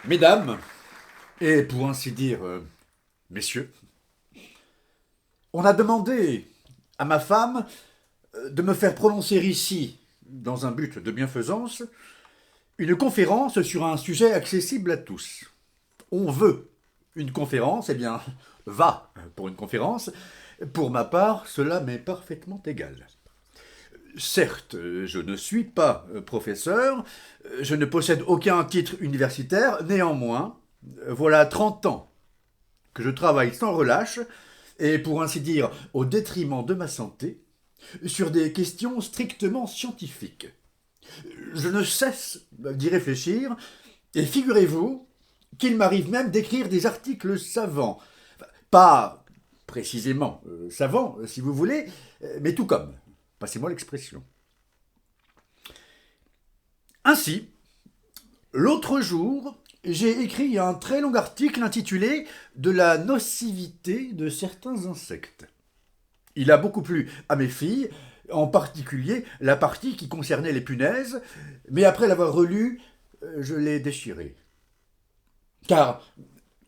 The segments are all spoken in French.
Mesdames, et pour ainsi dire, messieurs, on a demandé à ma femme de me faire prononcer ici, dans un but de bienfaisance, une conférence sur un sujet accessible à tous. On veut une conférence, eh bien, va pour une conférence. Pour ma part, cela m'est parfaitement égal. Certes, je ne suis pas professeur, je ne possède aucun titre universitaire, néanmoins, voilà 30 ans que je travaille sans relâche, et pour ainsi dire au détriment de ma santé, sur des questions strictement scientifiques. Je ne cesse d'y réfléchir, et figurez-vous qu'il m'arrive même d'écrire des articles savants. Enfin, pas précisément savants, si vous voulez, mais tout comme. Passez-moi l'expression. Ainsi, l'autre jour, j'ai écrit un très long article intitulé De la nocivité de certains insectes. Il a beaucoup plu à mes filles, en particulier la partie qui concernait les punaises, mais après l'avoir relu, je l'ai déchiré. Car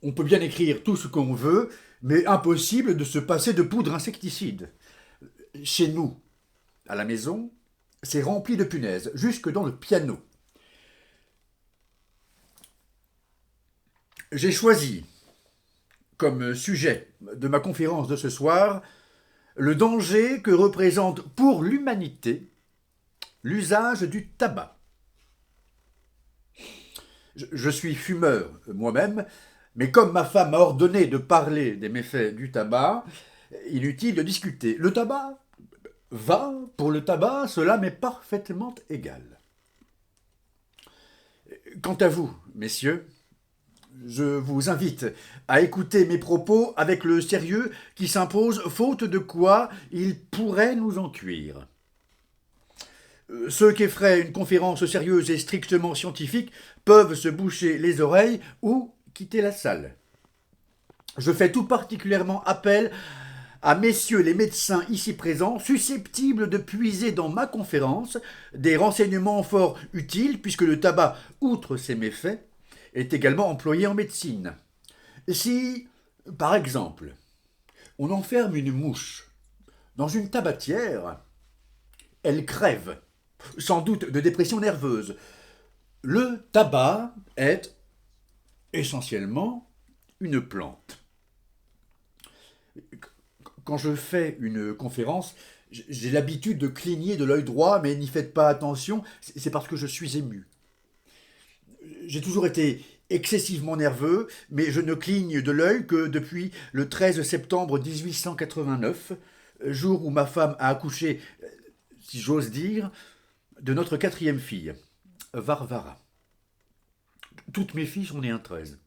on peut bien écrire tout ce qu'on veut, mais impossible de se passer de poudre insecticide. Chez nous, à la maison, c'est rempli de punaises, jusque dans le piano. J'ai choisi comme sujet de ma conférence de ce soir le danger que représente pour l'humanité l'usage du tabac. Je suis fumeur moi-même, mais comme ma femme m'a ordonné de parler des méfaits du tabac, inutile de discuter. Le tabac va, pour le tabac, cela m'est parfaitement égal. Quant à vous, messieurs, je vous invite à écouter mes propos avec le sérieux qui s'impose, faute de quoi il pourrait nous en cuire. Ceux qui feraient une conférence sérieuse et strictement scientifique peuvent se boucher les oreilles ou quitter la salle. Je fais tout particulièrement appel à messieurs les médecins ici présents, susceptibles de puiser dans ma conférence des renseignements fort utiles, puisque le tabac, outre ses méfaits, est également employé en médecine. Si, par exemple, on enferme une mouche dans une tabatière, elle crève, sans doute de dépression nerveuse. Le tabac est essentiellement une plante. Quand je fais une conférence, j'ai l'habitude de cligner de l'œil droit, mais n'y faites pas attention, c'est parce que je suis ému. J'ai toujours été excessivement nerveux, mais je ne cligne de l'œil que depuis le 13 septembre 1889, jour où ma femme a accouché, si j'ose dire, de notre quatrième fille, Varvara. Toutes mes filles sont nées un 13.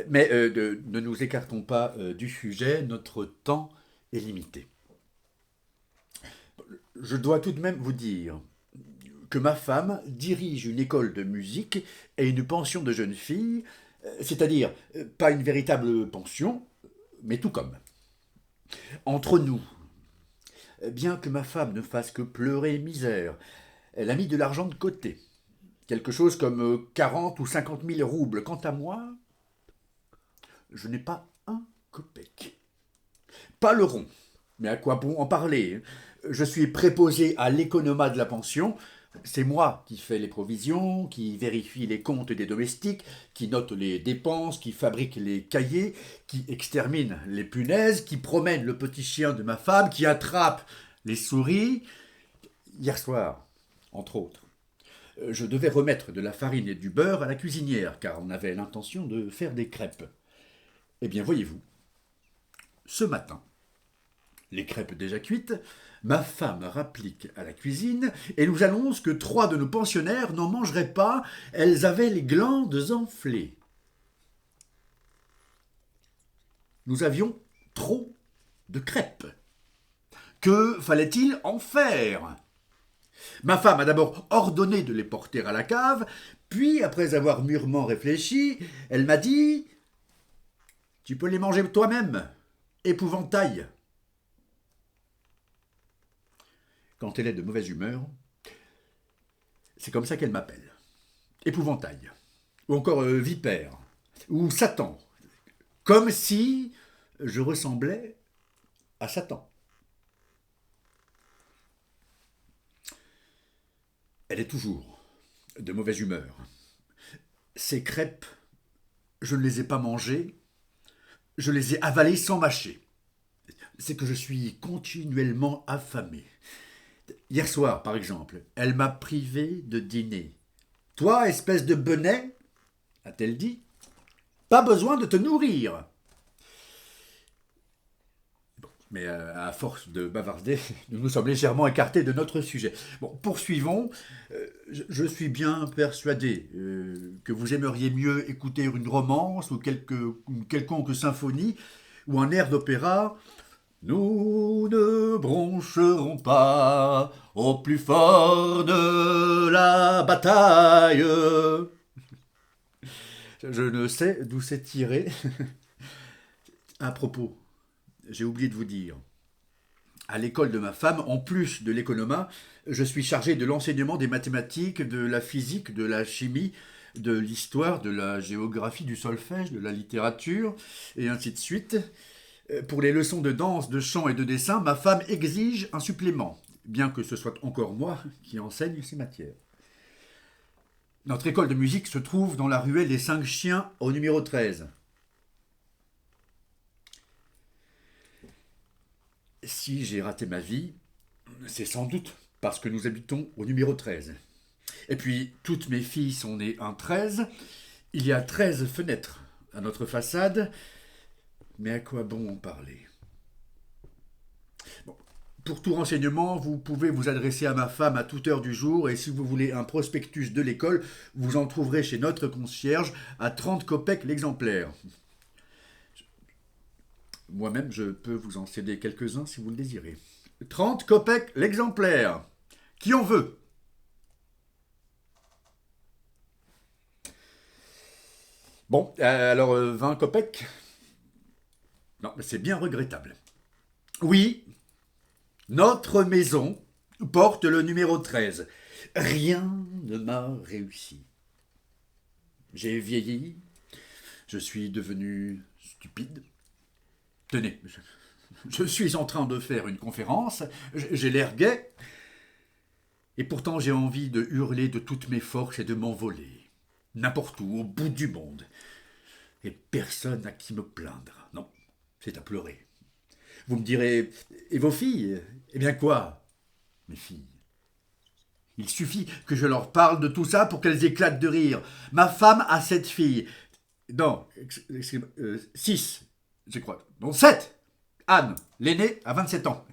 Mais ne nous écartons pas du sujet, notre temps est limité. Je dois tout de même vous dire que ma femme dirige une école de musique et une pension de jeunes filles, c'est-à-dire pas une véritable pension, mais tout comme. Entre nous, bien que ma femme ne fasse que pleurer misère, elle a mis de l'argent de côté, quelque chose comme 40 ou 50 000 roubles. Quant à moi, je n'ai pas un copec. Pas le rond, mais à quoi bon en parler? Je suis préposé à l'économat de la pension. C'est moi qui fais les provisions, qui vérifie les comptes des domestiques, qui note les dépenses, qui fabrique les cahiers, qui extermine les punaises, qui promène le petit chien de ma femme, qui attrape les souris. Hier soir, entre autres, je devais remettre de la farine et du beurre à la cuisinière, car on avait l'intention de faire des crêpes. Eh bien, voyez-vous, ce matin, les crêpes déjà cuites, ma femme rapplique à la cuisine et nous annonce que 3 de nos pensionnaires n'en mangeraient pas, elles avaient les glandes enflées. Nous avions trop de crêpes. Que fallait-il en faire? Ma femme a d'abord ordonné de les porter à la cave, puis, après avoir mûrement réfléchi, elle m'a dit: Tu peux les manger toi-même, épouvantail. Quand elle est de mauvaise humeur, c'est comme ça qu'elle m'appelle. Épouvantail. ou encore vipère, ou Satan, comme si je ressemblais à Satan. Elle est toujours de mauvaise humeur. Ces crêpes, je ne les ai pas mangées, je les ai avalées sans mâcher. C'est que je suis continuellement affamé. Hier soir, par exemple, elle m'a privé de dîner. Toi, espèce de benet, a-t-elle dit, pas besoin de te nourrir. Mais à force de bavarder, nous nous sommes légèrement écartés de notre sujet. Bon, poursuivons. Je suis bien persuadé que vous aimeriez mieux écouter une romance ou une quelconque symphonie ou un air d'opéra. Nous ne broncherons pas au plus fort de la bataille. Je ne sais d'où c'est tiré. À propos, j'ai oublié de vous dire. À l'école de ma femme, en plus de l'économa, je suis chargé de l'enseignement des mathématiques, de la physique, de la chimie, de l'histoire, de la géographie, du solfège, de la littérature, et ainsi de suite. Pour les leçons de danse, de chant et de dessin, ma femme exige un supplément, bien que ce soit encore moi qui enseigne ces matières. Notre école de musique se trouve dans la ruelle des 5 Chiens au numéro 13. Si j'ai raté ma vie, c'est sans doute parce que nous habitons au numéro 13. Et puis, toutes mes filles sont nées un 13. Il y a 13 fenêtres à notre façade. Mais à quoi bon en parler? Bon, pour tout renseignement, vous pouvez vous adresser à ma femme à toute heure du jour et si vous voulez un prospectus de l'école, vous en trouverez chez notre concierge à 30 kopecks l'exemplaire. Moi-même, je peux vous en céder quelques-uns si vous le désirez. 30 kopecks l'exemplaire. Qui en veut? Bon, alors 20 kopecks? Non, mais c'est bien regrettable. Oui, notre maison porte le numéro 13. Rien ne m'a réussi. J'ai vieilli, je suis devenu stupide. Tenez, je suis en train de faire une conférence, j'ai l'air gai, et pourtant j'ai envie de hurler de toutes mes forces et de m'envoler. N'importe où, au bout du monde. Et personne à qui me plaindre. Non, c'est à pleurer. Vous me direz, et vos filles? Eh bien quoi, mes filles? Il suffit que je leur parle de tout ça pour qu'elles éclatent de rire. Ma femme a 7 filles. Non, 6, je crois. Non, 7. Anne, l'aînée, a 27 ans.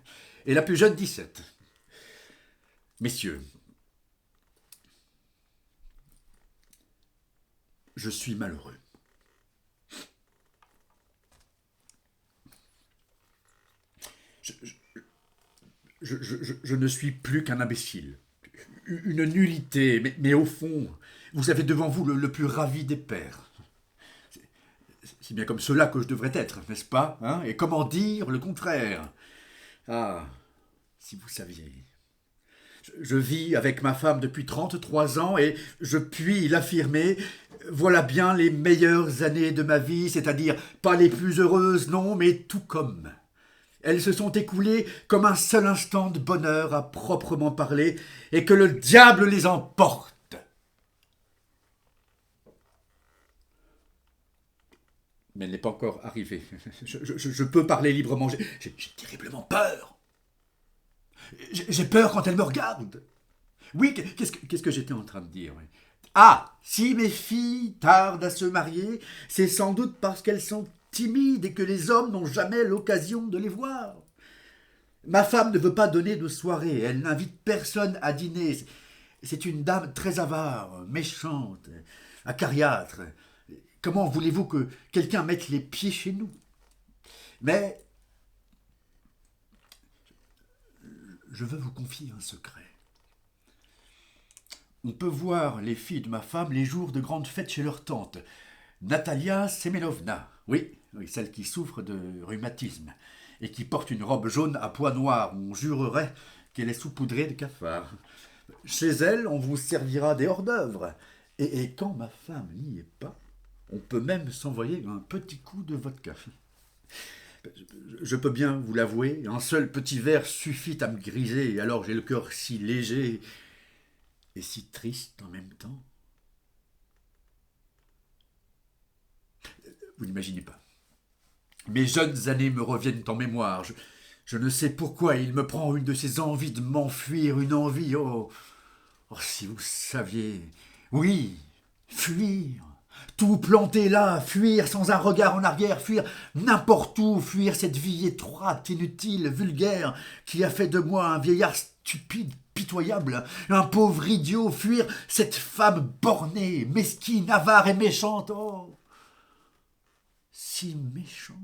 Et la plus jeune, 17. Messieurs, je suis malheureux. Je ne suis plus qu'un imbécile. Une nullité, mais au fond, vous avez devant vous le plus ravi des pères. C'est bien comme cela que je devrais être, n'est-ce pas, hein? Et comment dire le contraire? Ah, si vous saviez. Je vis avec ma femme depuis 33 ans et je puis l'affirmer, voilà bien les meilleures années de ma vie, c'est-à-dire pas les plus heureuses, non, mais tout comme. Elles se sont écoulées comme un seul instant de bonheur à proprement parler, et que le diable les emporte. Mais elle n'est pas encore arrivée. Je peux parler librement. J'ai terriblement peur. J'ai peur quand elle me regarde. Oui, qu'est-ce que j'étais en train de dire? Ah, si mes filles tardent à se marier, c'est sans doute parce qu'elles sont timides et que les hommes n'ont jamais l'occasion de les voir. Ma femme ne veut pas donner de soirée, elle n'invite personne à dîner. C'est une dame très avare, méchante, acariâtre. Comment voulez-vous que quelqu'un mette les pieds chez nous? Mais je veux vous confier un secret. On peut voir les filles de ma femme les jours de grandes fêtes chez leur tante, Natalia Semenovna. Oui, celle qui souffre de rhumatisme et qui porte une robe jaune à pois noirs. On jurerait qu'elle est saupoudrée de cafards. Chez elle, on vous servira des hors-d'œuvre. Et quand ma femme n'y est pas, on peut même s'envoyer un petit coup de vodka. Je peux bien vous l'avouer, un seul petit verre suffit à me griser, et alors j'ai le cœur si léger et si triste en même temps. Vous n'imaginez pas. Mes jeunes années me reviennent en mémoire. Je ne sais pourquoi il me prend une de ces envies de m'enfuir, une envie, oh, si vous saviez. Oui, fuir. Tout planter là, fuir sans un regard en arrière, fuir n'importe où, fuir cette vie étroite, inutile, vulgaire, qui a fait de moi un vieillard stupide, pitoyable, un pauvre idiot, fuir cette femme bornée, mesquine, avare et méchante, oh, si méchante,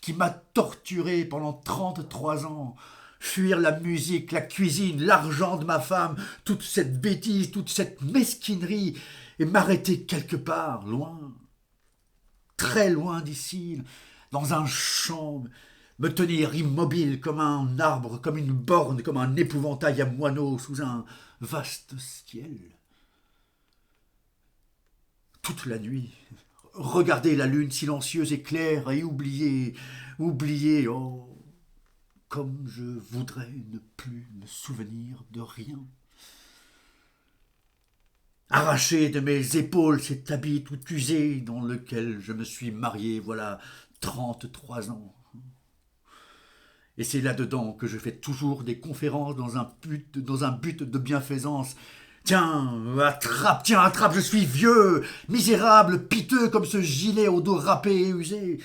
qui m'a torturé pendant 33 ans, fuir la musique, la cuisine, l'argent de ma femme, toute cette bêtise, toute cette mesquinerie, et m'arrêter quelque part, loin, très loin d'ici, dans un champ, me tenir immobile comme un arbre, comme une borne, comme un épouvantail à moineaux sous un vaste ciel. Toute la nuit, regarder la lune silencieuse et claire et oublier, oh, comme je voudrais ne plus me souvenir de rien. Arracher de mes épaules cet habit tout usé dans lequel je me suis marié voilà 33 ans. Et c'est là-dedans que je fais toujours des conférences dans un but de bienfaisance. Tiens, attrape, je suis vieux, misérable, piteux comme ce gilet au dos râpé et usé.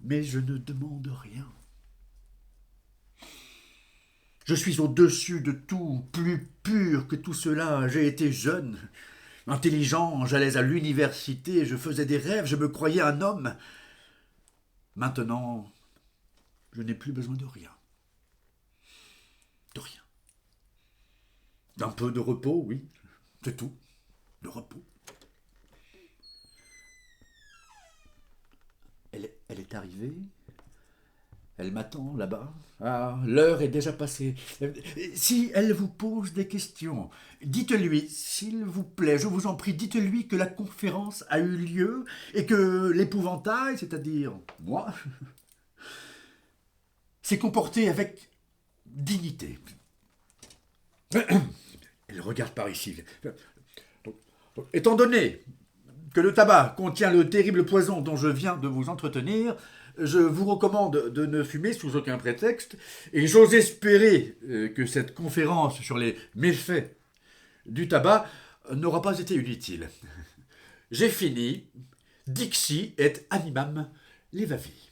Mais je ne demande rien. Je suis au-dessus de tout, plus pur que tout cela. J'ai été jeune, intelligent, j'allais à l'université, je faisais des rêves, je me croyais un homme. Maintenant, je n'ai plus besoin de rien. De rien. D'un peu de repos, oui, c'est tout. De repos. Elle est arrivée. Elle m'attend là-bas. Ah, l'heure est déjà passée. Si elle vous pose des questions, dites-lui, s'il vous plaît, je vous en prie, dites-lui que la conférence a eu lieu et que l'épouvantail, c'est-à-dire moi, s'est comporté avec dignité. Elle regarde par ici. Étant donné que le tabac contient le terrible poison dont je viens de vous entretenir, je vous recommande de ne fumer sous aucun prétexte, et j'ose espérer que cette conférence sur les méfaits du tabac n'aura pas été inutile. J'ai fini. Dixi et animam levavi.